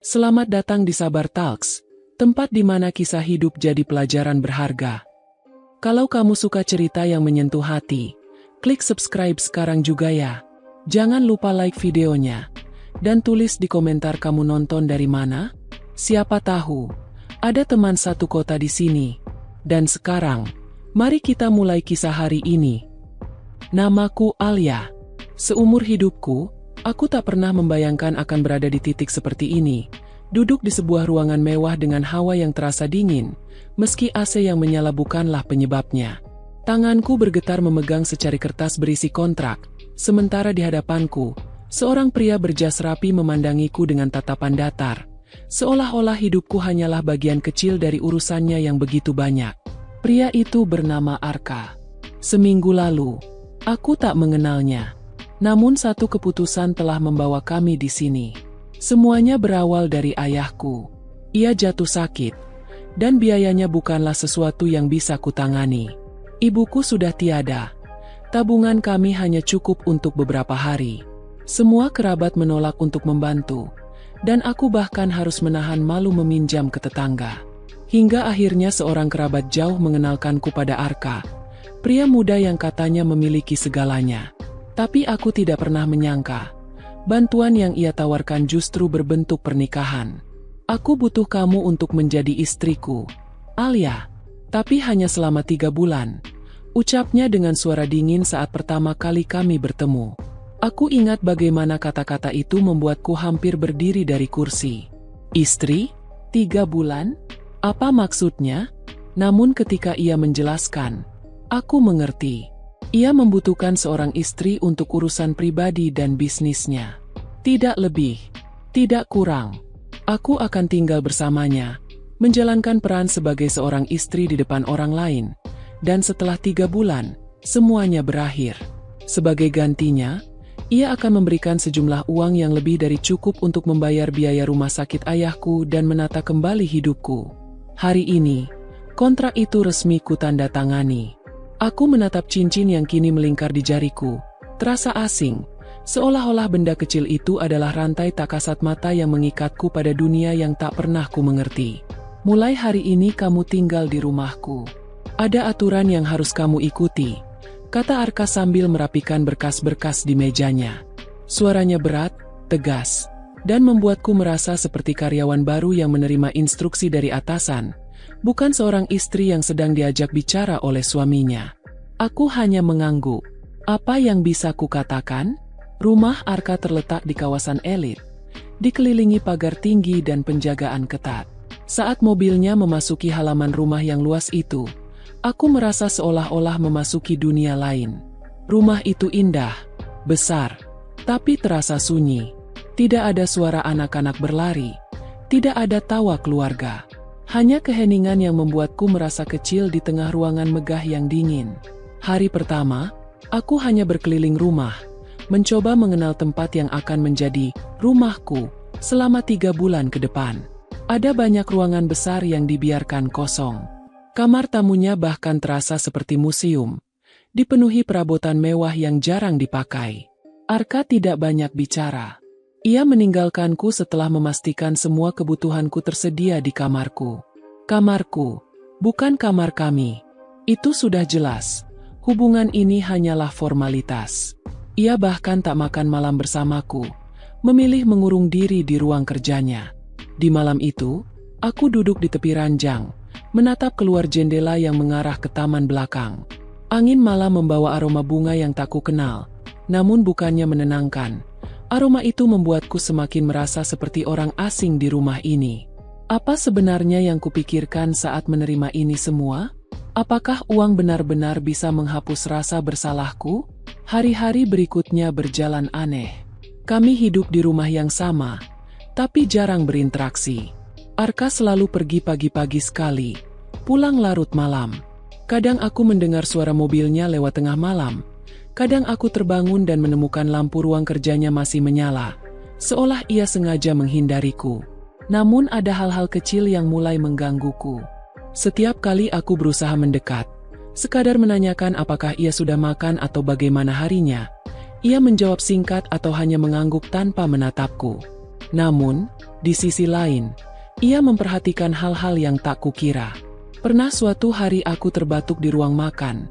Selamat datang di Sabar Talks, tempat di mana kisah hidup jadi pelajaran berharga. Kalau kamu suka cerita yang menyentuh hati, klik subscribe sekarang juga ya. Jangan lupa like videonya, dan tulis di komentar kamu nonton dari mana. Siapa tahu, ada teman satu kota di sini. Dan sekarang, mari kita mulai kisah hari ini. Namaku Alia. Seumur hidupku, aku tak pernah membayangkan akan berada di titik seperti ini, duduk di sebuah ruangan mewah dengan hawa yang terasa dingin, meski AC yang menyala bukanlah penyebabnya. Tanganku bergetar memegang secari kertas berisi kontrak, sementara di hadapanku, seorang pria berjas rapi memandangiku dengan tatapan datar, seolah-olah hidupku hanyalah bagian kecil dari urusannya yang begitu banyak. Pria itu bernama Arka. Seminggu lalu, aku tak mengenalnya. Namun satu keputusan telah membawa kami di sini. Semuanya berawal dari ayahku. Ia jatuh sakit, dan biayanya bukanlah sesuatu yang bisa kutangani. Ibuku sudah tiada. Tabungan kami hanya cukup untuk beberapa hari. Semua kerabat menolak untuk membantu, dan aku bahkan harus menahan malu meminjam ke tetangga. Hingga akhirnya seorang kerabat jauh mengenalkanku pada Arka, pria muda yang katanya memiliki segalanya. Tapi aku tidak pernah menyangka, bantuan yang ia tawarkan justru berbentuk pernikahan. Aku butuh kamu untuk menjadi istriku, Alia. Tapi hanya selama 3 bulan, ucapnya dengan suara dingin saat pertama kali kami bertemu. Aku ingat bagaimana kata-kata itu membuatku hampir berdiri dari kursi. Istri? 3 bulan? Apa maksudnya? Namun ketika ia menjelaskan, aku mengerti. Ia membutuhkan seorang istri untuk urusan pribadi dan bisnisnya. Tidak lebih, tidak kurang. Aku akan tinggal bersamanya, menjalankan peran sebagai seorang istri di depan orang lain. Dan setelah 3 bulan, semuanya berakhir. Sebagai gantinya, ia akan memberikan sejumlah uang yang lebih dari cukup untuk membayar biaya rumah sakit ayahku dan menata kembali hidupku. Hari ini, kontrak itu resmi kutandatangani. Aku menatap cincin yang kini melingkar di jariku, terasa asing, seolah-olah benda kecil itu adalah rantai tak kasat mata yang mengikatku pada dunia yang tak pernah ku mengerti. Mulai hari ini kamu tinggal di rumahku. Ada aturan yang harus kamu ikuti, kata Arka sambil merapikan berkas-berkas di mejanya. Suaranya berat, tegas, dan membuatku merasa seperti karyawan baru yang menerima instruksi dari atasan, bukan seorang istri yang sedang diajak bicara oleh suaminya. Aku hanya mengangguk. Apa yang bisa kukatakan? Rumah Arka terletak di kawasan elit, dikelilingi pagar tinggi dan penjagaan ketat. Saat mobilnya memasuki halaman rumah yang luas itu, aku merasa seolah-olah memasuki dunia lain. Rumah itu indah, besar, tapi terasa sunyi. Tidak ada suara anak-anak berlari, tidak ada tawa keluarga. Hanya keheningan yang membuatku merasa kecil di tengah ruangan megah yang dingin. Hari pertama, aku hanya berkeliling rumah, mencoba mengenal tempat yang akan menjadi rumahku selama 3 bulan ke depan. Ada banyak ruangan besar yang dibiarkan kosong. Kamar tamunya bahkan terasa seperti museum, dipenuhi perabotan mewah yang jarang dipakai. Arka tidak banyak bicara. Ia meninggalkanku setelah memastikan semua kebutuhanku tersedia di kamarku. Kamarku, bukan kamar kami. Itu sudah jelas. Hubungan ini hanyalah formalitas. Ia bahkan tak makan malam bersamaku, memilih mengurung diri di ruang kerjanya. Di malam itu, aku duduk di tepi ranjang, menatap keluar jendela yang mengarah ke taman belakang. Angin malam membawa aroma bunga yang tak kukenal, namun bukannya menenangkan. Aroma itu membuatku semakin merasa seperti orang asing di rumah ini. Apa sebenarnya yang kupikirkan saat menerima ini semua? Apakah uang benar-benar bisa menghapus rasa bersalahku? Hari-hari berikutnya berjalan aneh. Kami hidup di rumah yang sama, tapi jarang berinteraksi. Arka selalu pergi pagi-pagi sekali, pulang larut malam. Kadang aku mendengar suara mobilnya lewat tengah malam. Kadang aku terbangun dan menemukan lampu ruang kerjanya masih menyala, seolah ia sengaja menghindariku. Namun ada hal-hal kecil yang mulai menggangguku. Setiap kali aku berusaha mendekat, sekadar menanyakan apakah ia sudah makan atau bagaimana harinya, ia menjawab singkat atau hanya mengangguk tanpa menatapku. Namun, di sisi lain, ia memperhatikan hal-hal yang tak kukira. Pernah suatu hari aku terbatuk di ruang makan,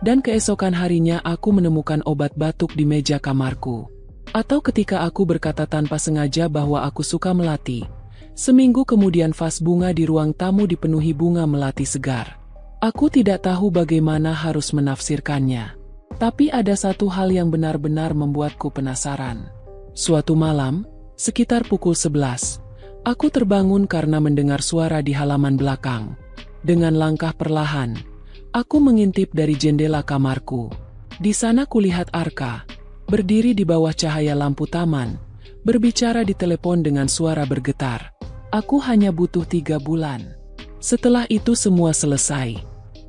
dan keesokan harinya aku menemukan obat batuk di meja kamarku. Atau ketika aku berkata tanpa sengaja bahwa aku suka melati, seminggu kemudian vas bunga di ruang tamu dipenuhi bunga melati segar. Aku tidak tahu bagaimana harus menafsirkannya. Tapi ada satu hal yang benar-benar membuatku penasaran. Suatu malam, sekitar pukul 11, aku terbangun karena mendengar suara di halaman belakang. Dengan langkah perlahan, aku mengintip dari jendela kamarku. Di sana kulihat Arka, berdiri di bawah cahaya lampu taman, berbicara di telepon dengan suara bergetar. Aku hanya butuh 3 bulan. Setelah itu semua selesai.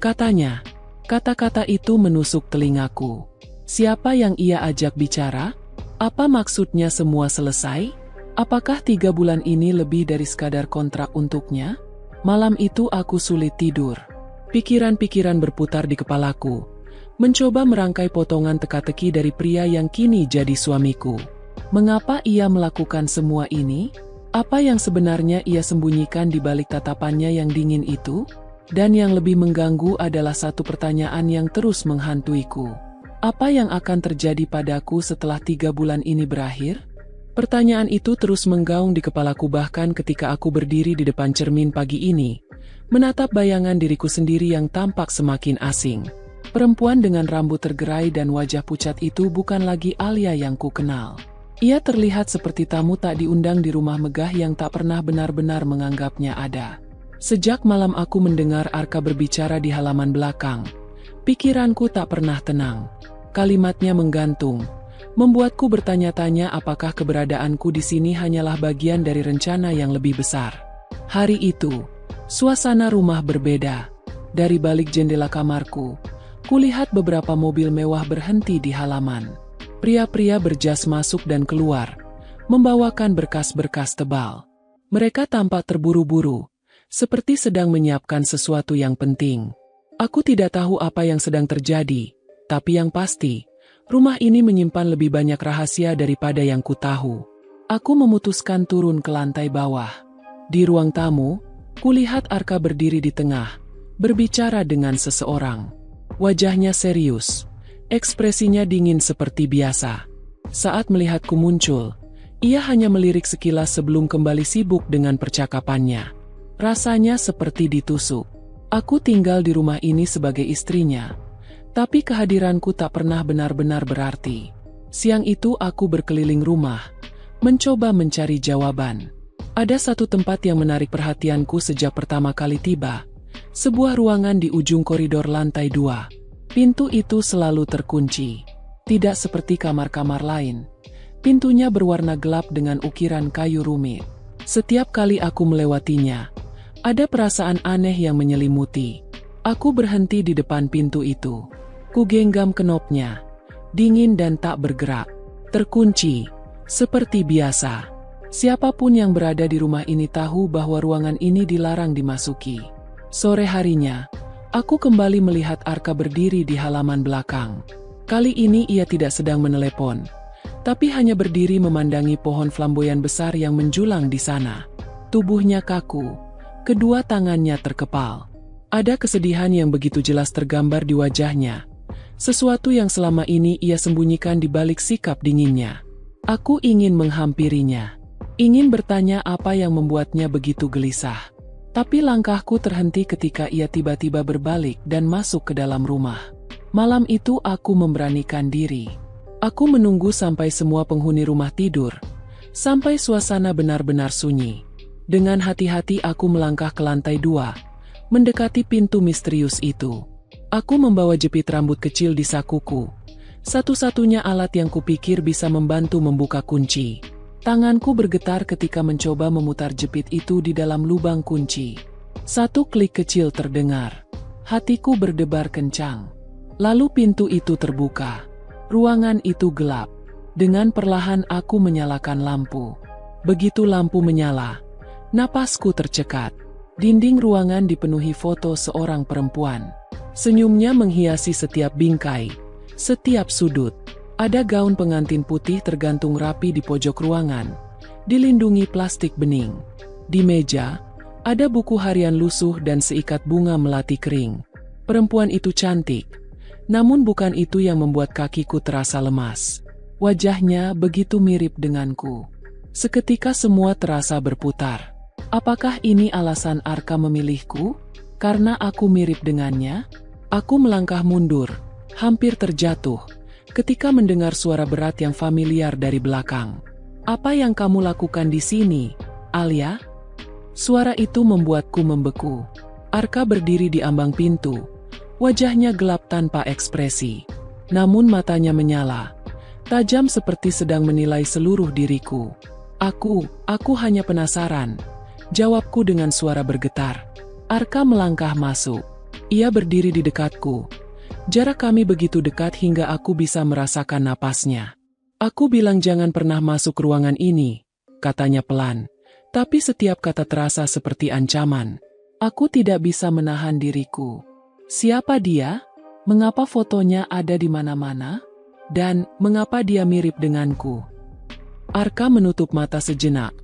Katanya, kata-kata itu menusuk telingaku. Siapa yang ia ajak bicara? Apa maksudnya semua selesai? Apakah 3 bulan ini lebih dari sekadar kontrak untuknya? Malam itu aku sulit tidur. Pikiran-pikiran berputar di kepalaku, mencoba merangkai potongan teka-teki dari pria yang kini jadi suamiku. Mengapa ia melakukan semua ini? Apa yang sebenarnya ia sembunyikan di balik tatapannya yang dingin itu? Dan yang lebih mengganggu adalah satu pertanyaan yang terus menghantuiku. Apa yang akan terjadi padaku setelah 3 bulan ini berakhir? Pertanyaan itu terus menggaung di kepalaku bahkan ketika aku berdiri di depan cermin pagi ini, menatap bayangan diriku sendiri yang tampak semakin asing. Perempuan dengan rambut tergerai dan wajah pucat itu bukan lagi Alia yang ku kenal. Ia terlihat seperti tamu tak diundang di rumah megah yang tak pernah benar-benar menganggapnya ada. Sejak malam aku mendengar Arka berbicara di halaman belakang, pikiranku tak pernah tenang. Kalimatnya menggantung, membuatku bertanya-tanya apakah keberadaanku di sini hanyalah bagian dari rencana yang lebih besar. Hari itu, suasana rumah berbeda. Dari balik jendela kamarku, kulihat beberapa mobil mewah berhenti di halaman. Pria-pria berjas masuk dan keluar, membawakan berkas-berkas tebal. Mereka tampak terburu-buru, seperti sedang menyiapkan sesuatu yang penting. Aku tidak tahu apa yang sedang terjadi, tapi yang pasti, rumah ini menyimpan lebih banyak rahasia daripada yang ku tahu. Aku memutuskan turun ke lantai bawah. Di ruang tamu, kulihat Arka berdiri di tengah, berbicara dengan seseorang. Wajahnya serius, ekspresinya dingin seperti biasa. Saat melihatku muncul, ia hanya melirik sekilas sebelum kembali sibuk dengan percakapannya. Rasanya seperti ditusuk. Aku tinggal di rumah ini sebagai istrinya, tapi kehadiranku tak pernah benar-benar berarti. Siang itu aku berkeliling rumah, mencoba mencari jawaban. Ada satu tempat yang menarik perhatianku sejak pertama kali tiba, sebuah ruangan di ujung koridor lantai 2. Pintu itu selalu terkunci. Tidak seperti kamar-kamar lain, pintunya berwarna gelap dengan ukiran kayu rumit. Setiap kali aku melewatinya, ada perasaan aneh yang menyelimuti. Aku berhenti di depan pintu itu. Ku genggam kenopnya. Dingin dan tak bergerak. Terkunci. Seperti biasa. Siapapun yang berada di rumah ini tahu bahwa ruangan ini dilarang dimasuki. Sore harinya, aku kembali melihat Arka berdiri di halaman belakang. Kali ini ia tidak sedang menelepon, tapi hanya berdiri memandangi pohon flamboyan besar yang menjulang di sana. Tubuhnya kaku. Kedua tangannya terkepal. Ada kesedihan yang begitu jelas tergambar di wajahnya. Sesuatu yang selama ini ia sembunyikan di balik sikap dinginnya. Aku ingin menghampirinya. Ingin bertanya apa yang membuatnya begitu gelisah. Tapi langkahku terhenti ketika ia tiba-tiba berbalik dan masuk ke dalam rumah. Malam itu aku memberanikan diri. Aku menunggu sampai semua penghuni rumah tidur. Sampai suasana benar-benar sunyi. Dengan hati-hati aku melangkah ke lantai 2, mendekati pintu misterius itu. Aku membawa jepit rambut kecil di sakuku. Satu-satunya alat yang kupikir bisa membantu membuka kunci. Tanganku bergetar ketika mencoba memutar jepit itu di dalam lubang kunci. Satu klik kecil terdengar. Hatiku berdebar kencang. Lalu pintu itu terbuka. Ruangan itu gelap. Dengan perlahan aku menyalakan lampu. Begitu lampu menyala, napasku tercekat. Dinding ruangan dipenuhi foto seorang perempuan. Senyumnya menghiasi setiap bingkai, setiap sudut. Ada gaun pengantin putih tergantung rapi di pojok ruangan, dilindungi plastik bening. Di meja, ada buku harian lusuh dan seikat bunga melati kering. Perempuan itu cantik, namun bukan itu yang membuat kakiku terasa lemas. Wajahnya begitu mirip denganku. Seketika semua terasa berputar. Apakah ini alasan Arka memilihku? Karena aku mirip dengannya? Aku melangkah mundur, hampir terjatuh, ketika mendengar suara berat yang familiar dari belakang. "Apa yang kamu lakukan di sini, Alia?" Suara itu membuatku membeku. Arka berdiri di ambang pintu. Wajahnya gelap tanpa ekspresi. Namun matanya menyala, tajam seperti sedang menilai seluruh diriku. Aku hanya penasaran," jawabku dengan suara bergetar. Arka melangkah masuk. Ia berdiri di dekatku. Jarak kami begitu dekat hingga aku bisa merasakan napasnya. "Aku bilang jangan pernah masuk ruangan ini," katanya pelan. Tapi setiap kata terasa seperti ancaman. Aku tidak bisa menahan diriku. Siapa dia? Mengapa fotonya ada di mana-mana? Dan mengapa dia mirip denganku? Arka menutup mata sejenak,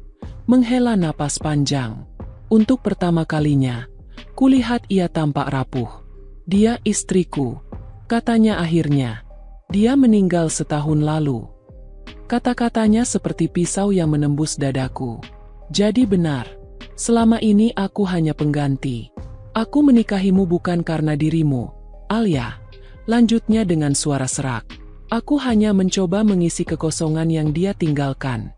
menghela napas panjang. Untuk pertama kalinya, kulihat ia tampak rapuh. "Dia istriku," katanya akhirnya. "Dia meninggal setahun lalu." Kata-katanya seperti pisau yang menembus dadaku. Jadi benar, selama ini aku hanya pengganti. "Aku menikahimu bukan karena dirimu, Alia," lanjutnya dengan suara serak. "Aku hanya mencoba mengisi kekosongan yang dia tinggalkan."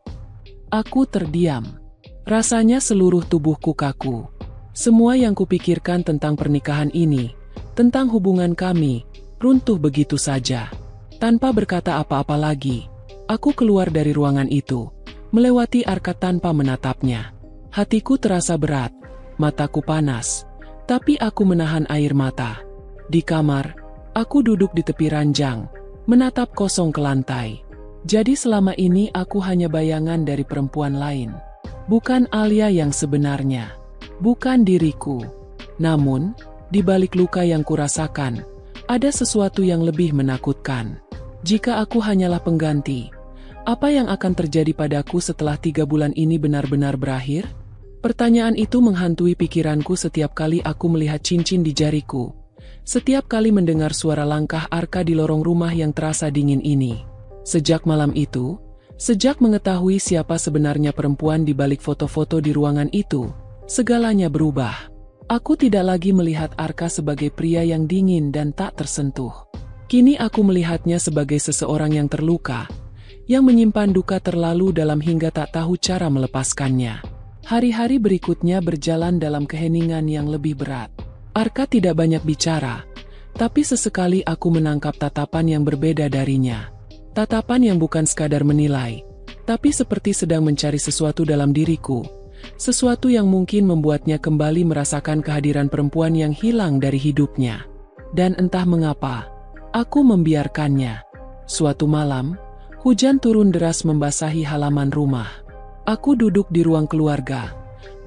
Aku terdiam. Rasanya seluruh tubuhku kaku. Semua yang kupikirkan tentang pernikahan ini, tentang hubungan kami, runtuh begitu saja. Tanpa berkata apa-apa lagi, aku keluar dari ruangan itu, melewati Arka tanpa menatapnya. Hatiku terasa berat, mataku panas, tapi aku menahan air mata. Di kamar, aku duduk di tepi ranjang, menatap kosong ke lantai. Jadi selama ini aku hanya bayangan dari perempuan lain. Bukan Alia yang sebenarnya. Bukan diriku. Namun, di balik luka yang kurasakan, ada sesuatu yang lebih menakutkan. Jika aku hanyalah pengganti, apa yang akan terjadi padaku setelah 3 bulan ini benar-benar berakhir? Pertanyaan itu menghantui pikiranku setiap kali aku melihat cincin di jariku. Setiap kali mendengar suara langkah Arka di lorong rumah yang terasa dingin ini. Sejak malam itu, sejak mengetahui siapa sebenarnya perempuan di balik foto-foto di ruangan itu, segalanya berubah. Aku tidak lagi melihat Arka sebagai pria yang dingin dan tak tersentuh. Kini aku melihatnya sebagai seseorang yang terluka, yang menyimpan duka terlalu dalam hingga tak tahu cara melepaskannya. Hari-hari berikutnya berjalan dalam keheningan yang lebih berat. Arka tidak banyak bicara, tapi sesekali aku menangkap tatapan yang berbeda darinya. Tatapan yang bukan sekadar menilai, tapi seperti sedang mencari sesuatu dalam diriku. Sesuatu yang mungkin membuatnya kembali merasakan kehadiran perempuan yang hilang dari hidupnya. Dan entah mengapa, aku membiarkannya. Suatu malam, hujan turun deras membasahi halaman rumah. Aku duduk di ruang keluarga,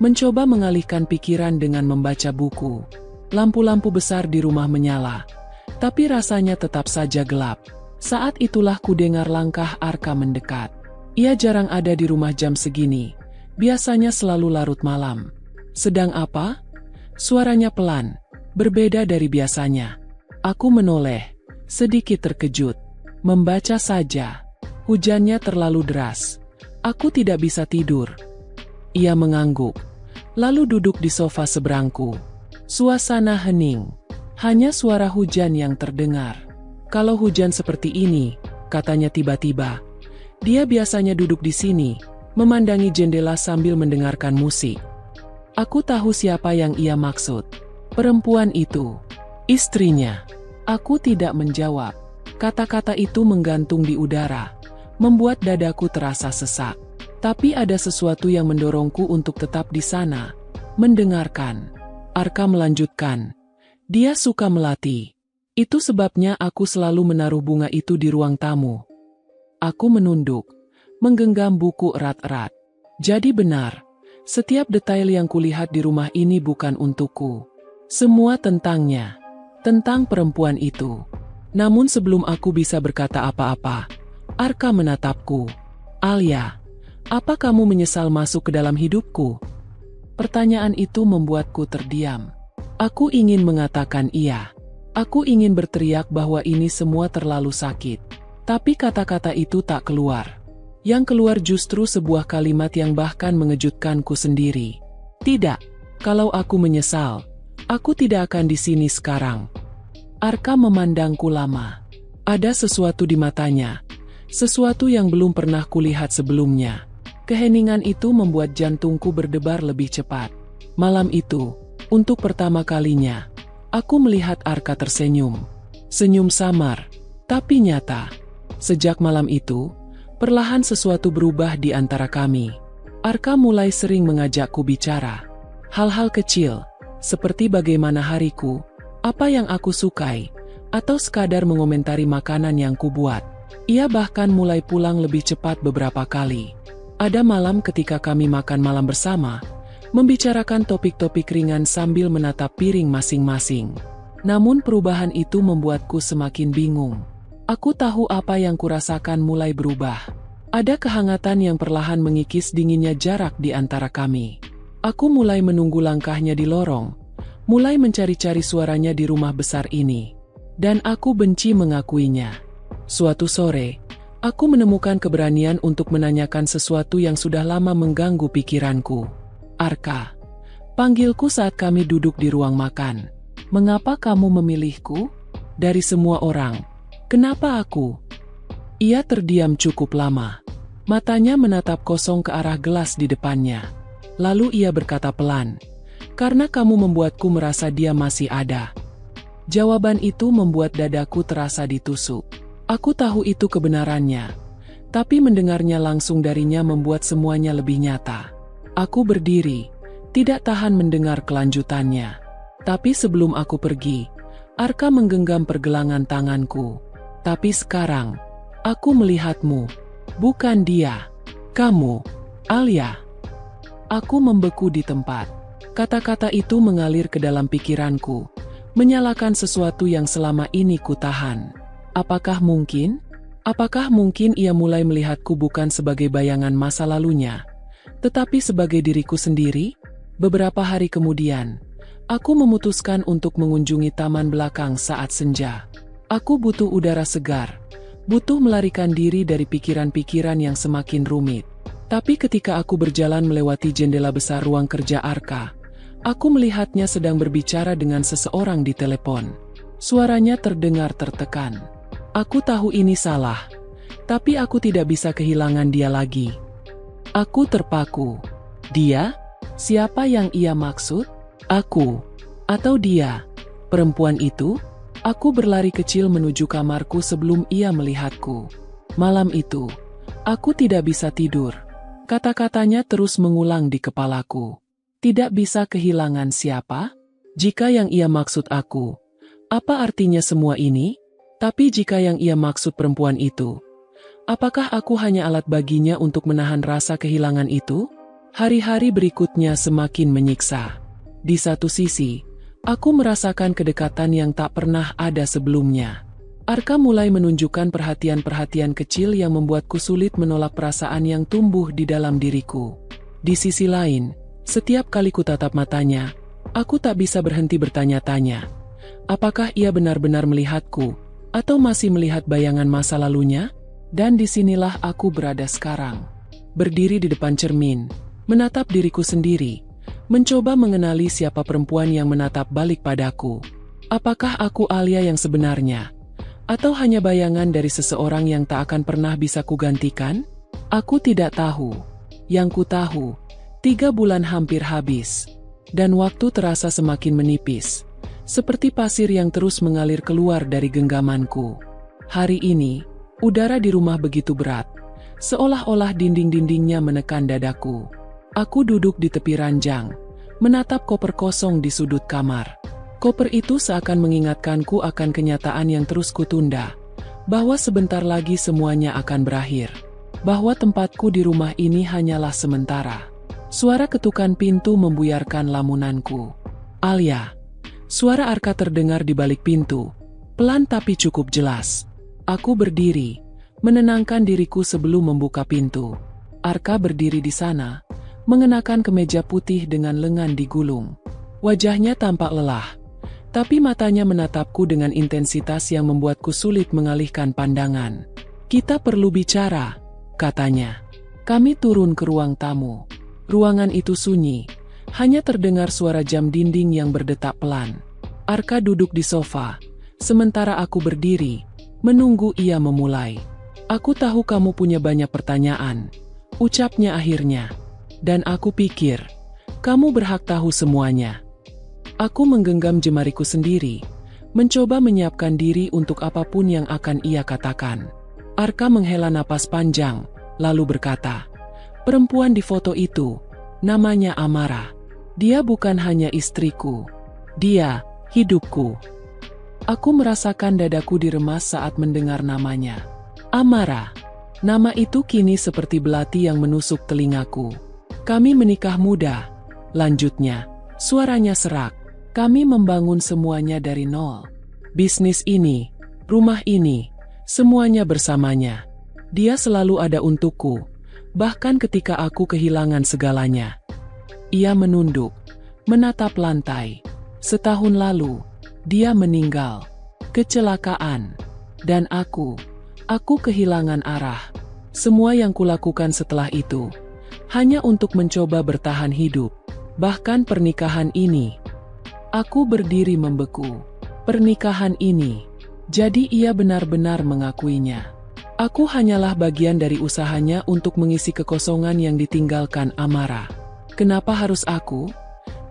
mencoba mengalihkan pikiran dengan membaca buku. Lampu-lampu besar di rumah menyala, tapi rasanya tetap saja gelap. Saat itulah kudengar langkah Arka mendekat. Ia jarang ada di rumah jam segini. Biasanya selalu larut malam. "Sedang apa?" Suaranya pelan, berbeda dari biasanya. Aku menoleh, sedikit terkejut. "Membaca saja. Hujannya terlalu deras. Aku tidak bisa tidur." Ia mengangguk, lalu duduk di sofa seberangku. Suasana hening, hanya suara hujan yang terdengar. "Kalau hujan seperti ini," katanya tiba-tiba, "dia biasanya duduk di sini, memandangi jendela sambil mendengarkan musik." Aku tahu siapa yang ia maksud. Perempuan itu, istrinya. Aku tidak menjawab. Kata-kata itu menggantung di udara, membuat dadaku terasa sesak. Tapi ada sesuatu yang mendorongku untuk tetap di sana, mendengarkan. Arka melanjutkan, "Dia suka melati. Itu sebabnya aku selalu menaruh bunga itu di ruang tamu." Aku menunduk, menggenggam buku erat-erat. Jadi benar, setiap detail yang kulihat di rumah ini bukan untukku. Semua tentangnya, tentang perempuan itu. Namun sebelum aku bisa berkata apa-apa, Arka menatapku. "Alia, Apa kamu menyesal masuk ke dalam hidupku? Pertanyaan itu membuatku terdiam. Aku ingin mengatakan iya. Aku ingin berteriak bahwa ini semua terlalu sakit. Tapi kata-kata itu tak keluar. Yang keluar justru sebuah kalimat yang bahkan mengejutkanku sendiri. Tidak, kalau aku menyesal, aku tidak akan di sini sekarang. Arka memandangku lama. Ada sesuatu di matanya. Sesuatu yang belum pernah kulihat sebelumnya. Keheningan itu membuat jantungku berdebar lebih cepat. Malam itu, untuk pertama kalinya, aku melihat Arka tersenyum. Senyum samar, tapi nyata. Sejak malam itu, perlahan sesuatu berubah di antara kami. Arka mulai sering mengajakku bicara. Hal-hal kecil, seperti bagaimana hariku, apa yang aku sukai, atau sekadar mengomentari makanan yang kubuat. Ia bahkan mulai pulang lebih cepat beberapa kali. Ada malam ketika kami makan malam bersama, membicarakan topik-topik ringan sambil menatap piring masing-masing. Namun perubahan itu membuatku semakin bingung. Aku tahu apa yang kurasakan mulai berubah. Ada kehangatan yang perlahan mengikis dinginnya jarak di antara kami. Aku mulai menunggu langkahnya di lorong, mulai mencari-cari suaranya di rumah besar ini. Dan aku benci mengakuinya. Suatu sore, aku menemukan keberanian untuk menanyakan sesuatu yang sudah lama mengganggu pikiranku. Arka, panggilku saat kami duduk di ruang makan. Mengapa kamu memilihku? Dari semua orang, kenapa aku? Ia terdiam cukup lama. Matanya menatap kosong ke arah gelas di depannya. Lalu ia berkata pelan, "Karena kamu membuatku merasa dia masih ada." Jawaban itu membuat dadaku terasa ditusuk. Aku tahu itu kebenarannya, tapi mendengarnya langsung darinya membuat semuanya lebih nyata. Aku berdiri, tidak tahan mendengar kelanjutannya. Tapi sebelum aku pergi, Arka menggenggam pergelangan tanganku. Tapi sekarang, aku melihatmu, bukan dia. Kamu, Alia. Aku membeku di tempat. Kata-kata itu mengalir ke dalam pikiranku, menyalakan sesuatu yang selama ini kutahan. Apakah mungkin? Apakah mungkin ia mulai melihatku bukan sebagai bayangan masa lalunya, tetapi sebagai diriku sendiri? Beberapa hari kemudian, aku memutuskan untuk mengunjungi taman belakang saat senja. Aku butuh udara segar, butuh melarikan diri dari pikiran-pikiran yang semakin rumit. Tapi ketika aku berjalan melewati jendela besar ruang kerja Arka, aku melihatnya sedang berbicara dengan seseorang di telepon. Suaranya terdengar tertekan. Aku tahu ini salah, tapi aku tidak bisa kehilangan dia lagi. Aku terpaku. Dia? Siapa yang ia maksud? Aku. Atau dia? Perempuan itu? Aku berlari kecil menuju kamarku sebelum ia melihatku. Malam itu, aku tidak bisa tidur. Kata-katanya terus mengulang di kepalaku. Tidak bisa kehilangan siapa? Jika yang ia maksud aku, apa artinya semua ini? Tapi jika yang ia maksud perempuan itu, apakah aku hanya alat baginya untuk menahan rasa kehilangan itu? Hari-hari berikutnya semakin menyiksa. Di satu sisi, aku merasakan kedekatan yang tak pernah ada sebelumnya. Arka mulai menunjukkan perhatian-perhatian kecil yang membuatku sulit menolak perasaan yang tumbuh di dalam diriku. Di sisi lain, setiap kali kutatap matanya, aku tak bisa berhenti bertanya-tanya. Apakah ia benar-benar melihatku? Atau masih melihat bayangan masa lalunya? Dan disinilah aku berada sekarang. Berdiri di depan cermin, menatap diriku sendiri, mencoba mengenali siapa perempuan yang menatap balik padaku. Apakah aku Alia yang sebenarnya? Atau hanya bayangan dari seseorang yang tak akan pernah bisa kugantikan? Aku tidak tahu. Yang ku tahu, 3 bulan hampir habis. Dan waktu terasa semakin menipis. Seperti pasir yang terus mengalir keluar dari genggamanku. Hari ini, udara di rumah begitu berat, seolah-olah dinding-dindingnya menekan dadaku. Aku duduk di tepi ranjang, menatap koper kosong di sudut kamar. Koper itu seakan mengingatkanku akan kenyataan yang terus kutunda, bahwa sebentar lagi semuanya akan berakhir, bahwa tempatku di rumah ini hanyalah sementara. Suara ketukan pintu membuyarkan lamunanku. Alia. Suara Arka terdengar di balik pintu, pelan tapi cukup jelas. Aku berdiri, menenangkan diriku sebelum membuka pintu. Arka berdiri di sana, mengenakan kemeja putih dengan lengan digulung. Wajahnya tampak lelah, tapi matanya menatapku dengan intensitas yang membuatku sulit mengalihkan pandangan. "Kita perlu bicara," katanya. Kami turun ke ruang tamu. Ruangan itu sunyi, hanya terdengar suara jam dinding yang berdetak pelan. Arka duduk di sofa, sementara aku berdiri, menunggu ia memulai. "Aku tahu kamu punya banyak pertanyaan," ucapnya akhirnya. "Dan aku pikir, kamu berhak tahu semuanya." Aku menggenggam jemariku sendiri, mencoba menyiapkan diri untuk apapun yang akan ia katakan. Arka menghela napas panjang, lalu berkata, "Perempuan di foto itu, namanya Amara. Dia bukan hanya istriku. Dia, hidupku." Aku merasakan dadaku diremas saat mendengar namanya. Amara. Nama itu kini seperti belati yang menusuk telingaku. "Kami menikah muda," lanjutnya. Suaranya serak. "Kami membangun semuanya dari nol. Bisnis ini, rumah ini, semuanya bersamanya. Dia selalu ada untukku, bahkan ketika aku kehilangan segalanya." Ia menunduk, menatap lantai. "Setahun lalu, dia meninggal. Kecelakaan. Dan aku kehilangan arah. Semua yang kulakukan setelah itu, hanya untuk mencoba bertahan hidup. Bahkan pernikahan ini." Aku berdiri membeku. Pernikahan ini. Jadi ia benar-benar mengakuinya. Aku hanyalah bagian dari usahanya untuk mengisi kekosongan yang ditinggalkan Amara. "Kenapa harus aku?"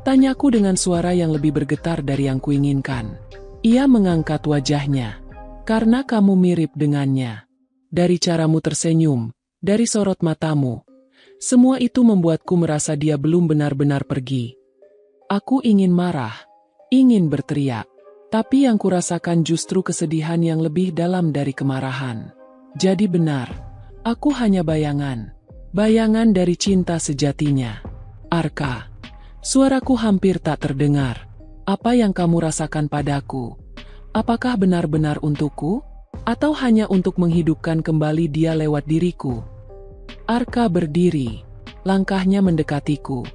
tanyaku dengan suara yang lebih bergetar dari yang kuinginkan. Ia mengangkat wajahnya. "Karena kamu mirip dengannya. Dari caramu tersenyum, dari sorot matamu. Semua itu membuatku merasa dia belum benar-benar pergi." Aku ingin marah, ingin berteriak, tapi yang kurasakan justru kesedihan yang lebih dalam dari kemarahan. Jadi benar, aku hanya bayangan dari cinta sejatinya. "Arka," suaraku hampir tak terdengar. "Apa yang kamu rasakan padaku? Apakah benar-benar untukku? Atau hanya untuk menghidupkan kembali dia lewat diriku?" Arka berdiri, langkahnya mendekatiku,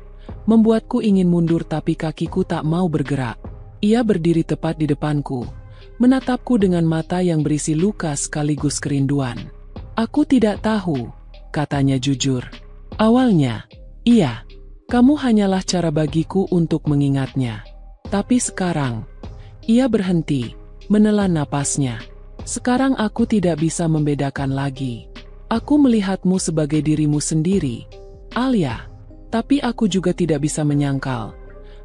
membuatku ingin mundur tapi kakiku tak mau bergerak. Ia berdiri tepat di depanku, menatapku dengan mata yang berisi luka sekaligus kerinduan. "Aku tidak tahu," katanya jujur. "Awalnya, iya, kamu hanyalah cara bagiku untuk mengingatnya. Tapi sekarang," ia berhenti, menelan napasnya. "Sekarang aku tidak bisa membedakan lagi. Aku melihatmu sebagai dirimu sendiri, Alia. Tapi aku juga tidak bisa menyangkal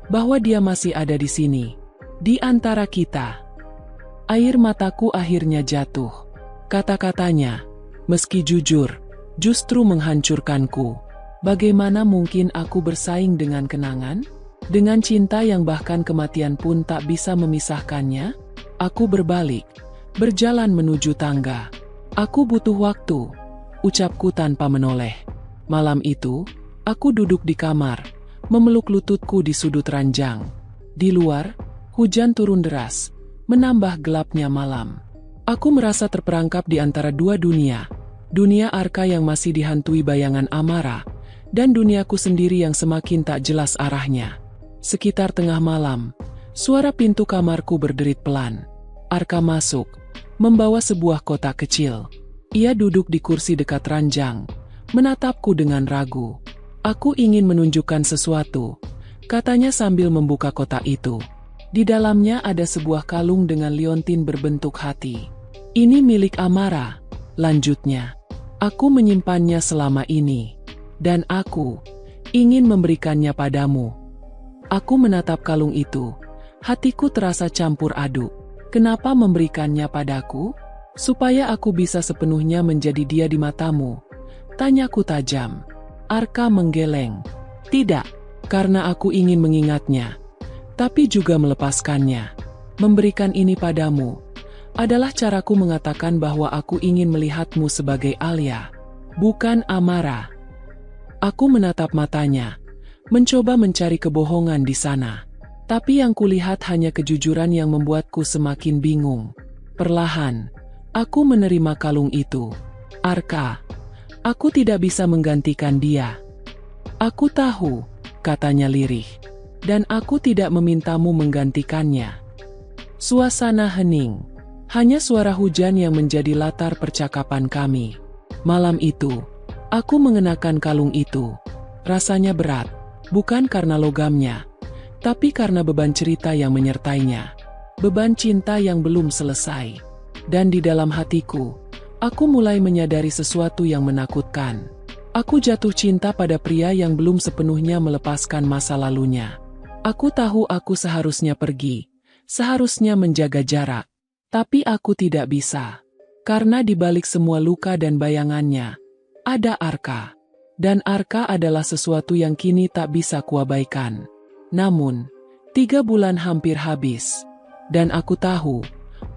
bahwa dia masih ada di sini, di antara kita." Air mataku akhirnya jatuh. Kata-katanya, meski jujur, justru menghancurkanku. Bagaimana mungkin aku bersaing dengan kenangan? Dengan cinta yang bahkan kematian pun tak bisa memisahkannya? Aku berbalik, berjalan menuju tangga. "Aku butuh waktu," ucapku tanpa menoleh. Malam itu, aku duduk di kamar, memeluk lututku di sudut ranjang. Di luar, hujan turun deras, menambah gelapnya malam. Aku merasa terperangkap di antara dua dunia. Dunia Arka yang masih dihantui bayangan Amara, dan duniaku sendiri yang semakin tak jelas arahnya. Sekitar tengah malam, suara pintu kamarku berderit pelan. Arka masuk, membawa sebuah kotak kecil. Ia duduk di kursi dekat ranjang, menatapku dengan ragu. "Aku ingin menunjukkan sesuatu," katanya sambil membuka kotak itu. Di dalamnya ada sebuah kalung dengan liontin berbentuk hati. "Ini milik Amara," lanjutnya. "Aku menyimpannya selama ini. Dan aku ingin memberikannya padamu." Aku menatap kalung itu. Hatiku terasa campur aduk. "Kenapa memberikannya padaku? Supaya aku bisa sepenuhnya menjadi dia di matamu?" tanyaku tajam. Arka menggeleng. "Tidak, karena aku ingin mengingatnya, tapi juga melepaskannya. Memberikan ini padamu adalah caraku mengatakan bahwa aku ingin melihatmu sebagai Alia, bukan Amara." Aku menatap matanya, mencoba mencari kebohongan di sana. Tapi yang kulihat hanya kejujuran yang membuatku semakin bingung. Perlahan, aku menerima kalung itu. "Arka, Aku tidak bisa menggantikan dia. Aku tahu, katanya lirih. Dan aku tidak memintamu menggantikannya. Suasana hening. Hanya suara hujan yang menjadi latar percakapan kami. Malam itu, aku mengenakan kalung itu. Rasanya berat, bukan karena logamnya, tapi karena beban cerita yang menyertainya. Beban cinta yang belum selesai. Dan di dalam hatiku, aku mulai menyadari sesuatu yang menakutkan. Aku jatuh cinta pada pria yang belum sepenuhnya melepaskan masa lalunya. Aku tahu aku seharusnya pergi, seharusnya menjaga jarak. Tapi aku tidak bisa. Karena di balik semua luka dan bayangannya, ada Arka. Dan Arka adalah sesuatu yang kini tak bisa kuabaikan. Namun, 3 bulan hampir habis. Dan aku tahu,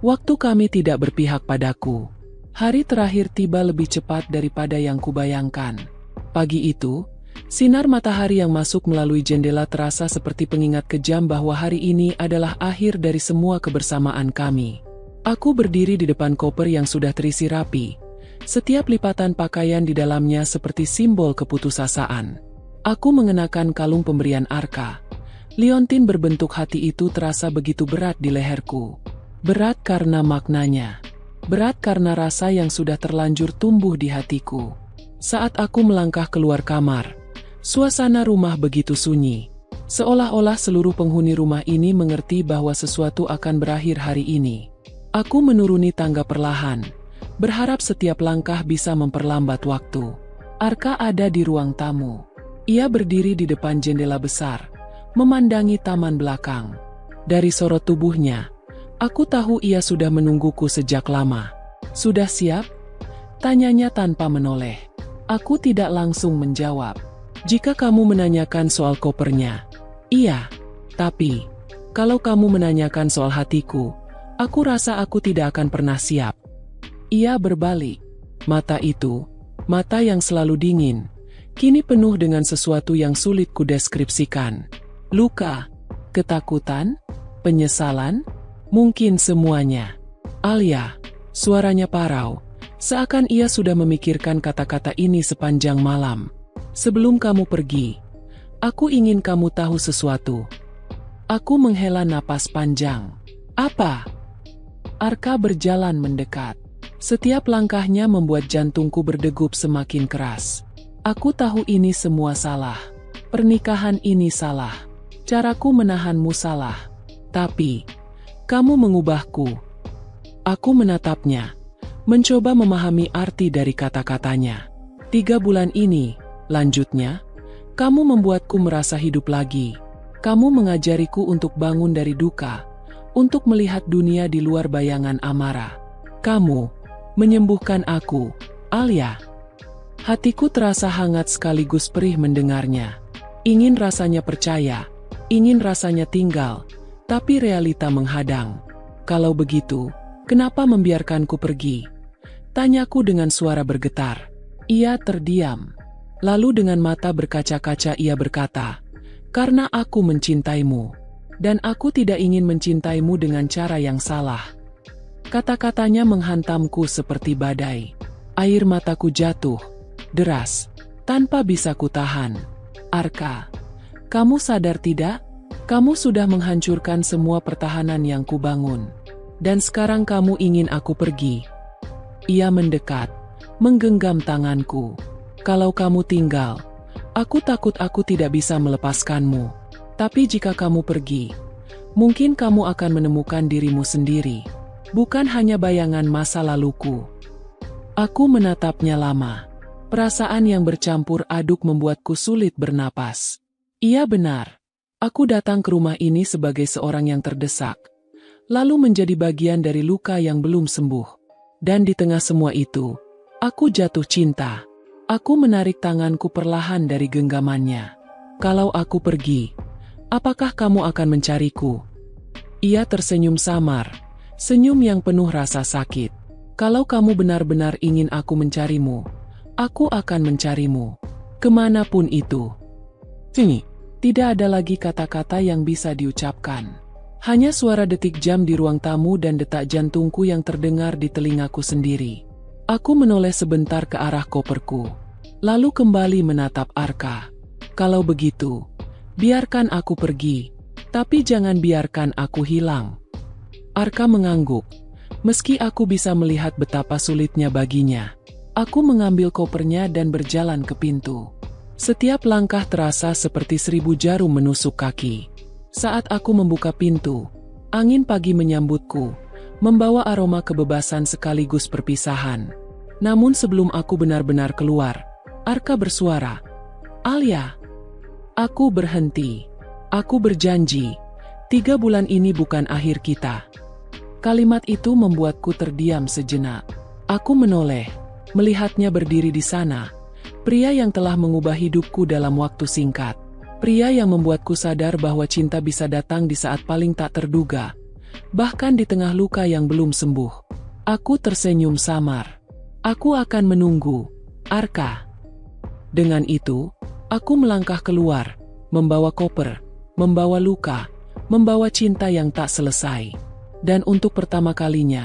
waktu kami tidak berpihak padaku. Hari terakhir tiba lebih cepat daripada yang kubayangkan. Pagi itu, sinar matahari yang masuk melalui jendela terasa seperti pengingat kejam bahwa hari ini adalah akhir dari semua kebersamaan kami. Aku berdiri di depan koper yang sudah terisi rapi. Setiap lipatan pakaian di dalamnya seperti simbol keputusasaan. Aku mengenakan kalung pemberian Arka. Liontin berbentuk hati itu terasa begitu berat di leherku. Berat karena maknanya. Berat karena rasa yang sudah terlanjur tumbuh di hatiku. Saat aku melangkah keluar kamar, suasana rumah begitu sunyi. Seolah-olah seluruh penghuni rumah ini mengerti bahwa sesuatu akan berakhir hari ini. Aku menuruni tangga perlahan, berharap setiap langkah bisa memperlambat waktu. Arka ada di ruang tamu. Ia berdiri di depan jendela besar, memandangi taman belakang. Dari sorot tubuhnya, aku tahu ia sudah menungguku sejak lama. Sudah siap? Tanyanya tanpa menoleh. Aku tidak langsung menjawab. Jika kamu menanyakan soal kopernya, iya. Tapi, kalau kamu menanyakan soal hatiku, aku rasa aku tidak akan pernah siap. Ia berbalik. Mata itu, mata yang selalu dingin, kini penuh dengan sesuatu yang sulit kudeskripsikan. Luka, ketakutan, penyesalan, mungkin semuanya. Alia, suaranya parau. Seakan ia sudah memikirkan kata-kata ini sepanjang malam. Sebelum kamu pergi, aku ingin kamu tahu sesuatu. Aku menghela napas panjang. Apa? Arka berjalan mendekat. Setiap langkahnya membuat jantungku berdegup semakin keras. Aku tahu ini semua salah. Pernikahan ini salah. Caraku menahanmu salah. Tapi, kamu mengubahku. Aku menatapnya. Mencoba memahami arti dari kata-katanya. 3 bulan ini, lanjutnya, kamu membuatku merasa hidup lagi. Kamu mengajariku untuk bangun dari duka, untuk melihat dunia di luar bayangan amarah. Kamu menyembuhkan aku, Alia. Hatiku terasa hangat sekaligus perih mendengarnya. Ingin rasanya percaya, ingin rasanya tinggal, tapi realita menghadang. Kalau begitu, kenapa membiarkanku pergi? Tanyaku dengan suara bergetar. Ia terdiam. Lalu dengan mata berkaca-kaca ia berkata, "Karena aku mencintaimu. Dan aku tidak ingin mencintaimu dengan cara yang salah." Kata-katanya menghantamku seperti badai. Air mataku jatuh, deras, tanpa bisa kutahan. Arka, kamu sadar tidak? Kamu sudah menghancurkan semua pertahanan yang kubangun. Dan sekarang kamu ingin aku pergi. Ia mendekat, menggenggam tanganku. Kalau kamu tinggal, aku takut aku tidak bisa melepaskanmu. Tapi jika kamu pergi, mungkin kamu akan menemukan dirimu sendiri. Bukan hanya bayangan masa laluku. Aku menatapnya lama. Perasaan yang bercampur aduk membuatku sulit bernapas. Ia benar. Aku datang ke rumah ini sebagai seorang yang terdesak, lalu menjadi bagian dari luka yang belum sembuh. Dan di tengah semua itu, aku jatuh cinta. Aku menarik tanganku perlahan dari genggamannya. Kalau aku pergi, apakah kamu akan mencariku? Ia tersenyum samar, senyum yang penuh rasa sakit. Kalau kamu benar-benar ingin aku mencarimu, aku akan mencarimu. Kemanapun itu. Sini. Tidak ada lagi kata-kata yang bisa diucapkan. Hanya suara detik jam di ruang tamu dan detak jantungku yang terdengar di telingaku sendiri. Aku menoleh sebentar ke arah koperku, lalu kembali menatap Arka. Kalau begitu, biarkan aku pergi, tapi jangan biarkan aku hilang. Arka mengangguk. Meski aku bisa melihat betapa sulitnya baginya, aku mengambil kopernya dan berjalan ke pintu. Setiap langkah terasa seperti 1000 jarum menusuk kaki. Saat aku membuka pintu, angin pagi menyambutku, membawa aroma kebebasan sekaligus perpisahan. Namun sebelum aku benar-benar keluar, Arka bersuara, "Alia." Aku berhenti. Aku berjanji, 3 bulan ini bukan akhir kita. Kalimat itu membuatku terdiam sejenak. Aku menoleh, melihatnya berdiri di sana. Pria yang telah mengubah hidupku dalam waktu singkat. Pria yang membuatku sadar bahwa cinta bisa datang di saat paling tak terduga. Bahkan di tengah luka yang belum sembuh. Aku tersenyum samar. Aku akan menunggu, Arka. Dengan itu, aku melangkah keluar, membawa koper, membawa luka, membawa cinta yang tak selesai. Dan untuk pertama kalinya,